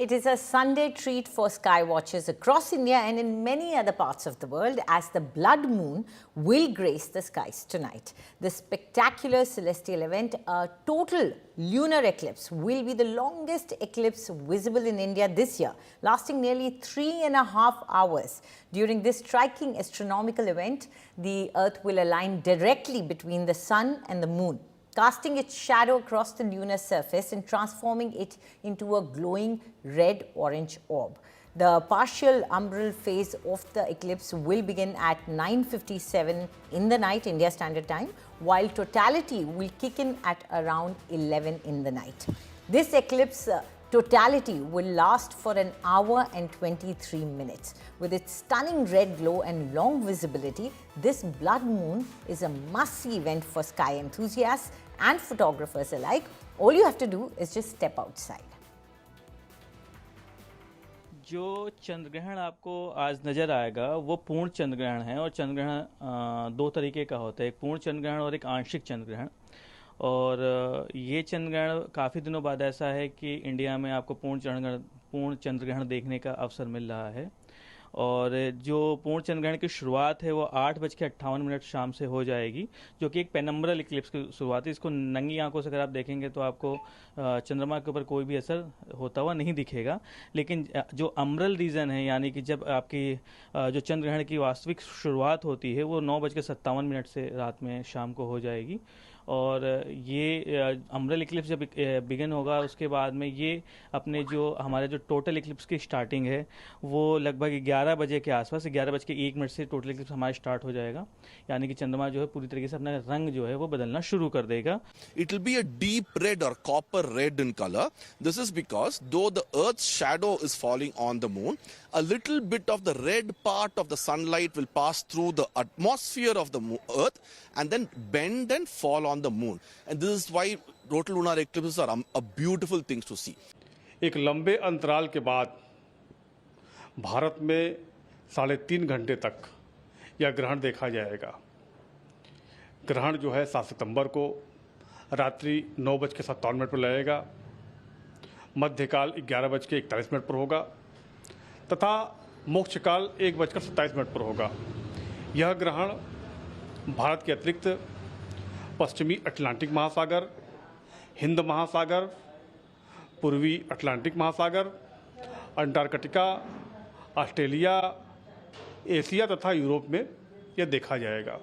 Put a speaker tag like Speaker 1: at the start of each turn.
Speaker 1: It is a Sunday treat for sky watchers across India and in many other parts of the world as the blood moon will grace the skies tonight. This spectacular celestial event, a total lunar eclipse, will be the longest eclipse visible in India this year, lasting nearly 3.5 hours. During this striking astronomical event, the Earth will align directly between the sun and the moon, casting its shadow across the lunar surface and transforming it into a glowing red-orange orb. The partial umbral phase of the eclipse will begin at 9:57 in the night, India Standard Time, while totality will kick in at around 11 in the night. This eclipse totality will last for an hour and 23 minutes. With its stunning red glow and long visibility, this blood moon is a must-see event for sky enthusiasts and photographers alike. All you have to do is just step outside.
Speaker 2: जो चंद्र ग्रहण आपको आज नज़र आएगा वो पूर्ण चंद्र ग्रहण है और चंद्र ग्रहण दो तरीके का होता है, एक पूर्ण चंद्र ग्रहण और एक आंशिक चंद्र ग्रहण। और ये चंद्र ग्रहण काफ़ी दिनों बाद ऐसा है कि इंडिया में आपको पूर्ण चंद्र ग्रहण देखने का अवसर मिल रहा है। और जो पूर्ण चंद्र ग्रहण की शुरुआत है वो 8:58 शाम से हो जाएगी, जो कि एक पेनम्ब्रल इक्लिप्स की शुरुआत है। इसको नंगी आंखों से अगर आप देखेंगे तो आपको चंद्रमा के ऊपर कोई भी असर होता हुआ नहीं दिखेगा, लेकिन जो अम्ब्रल रीजन है, यानी कि जब आपकी जो चंद्र ग्रहण की वास्तविक शुरुआत होती है वो 9:57 से रात में शाम को हो जाएगी। और ये अम्ब्रल इक्लिप्स जब बिगिन होगा उसके बाद में ये अपने जो हमारे जो टोटल इक्लिप्स की स्टार्टिंग है वो लगभग 11 बजे के आसपास, 11:01 से टोटल इक्लिप्स हमारा स्टार्ट हो जाएगा, यानी कि चंद्रमा जो है पूरी तरीके से अपना रंग जो है वो बदलना शुरू कर देगा।
Speaker 3: It will be a deep red or copper red in color. This is because though the Earth's shadow is falling on the moon, a little bit of the red part of the sunlight will pass through the atmosphere of the Earth and then bend and fall on the moon. And this is why total lunar eclipses are a beautiful things to see.
Speaker 4: एक लंबे अंतराल के बाद भारत में 3.5 घंटे तक यह ग्रहण देखा जाएगा। ग्रहण जो है 7 सितंबर को रात्रि 9:57 पर लगेगा, मध्यकाल 11:41 पर होगा तथा मोक्षकाल 1:27 पर होगा। यह ग्रहण भारत के अतिरिक्त पश्चिमी अटलांटिक महासागर, हिंद महासागर, पूर्वी अटलांटिक महासागर, अंटार्कटिका, ऑस्ट्रेलिया, एशिया तथा यूरोप में यह देखा जाएगा।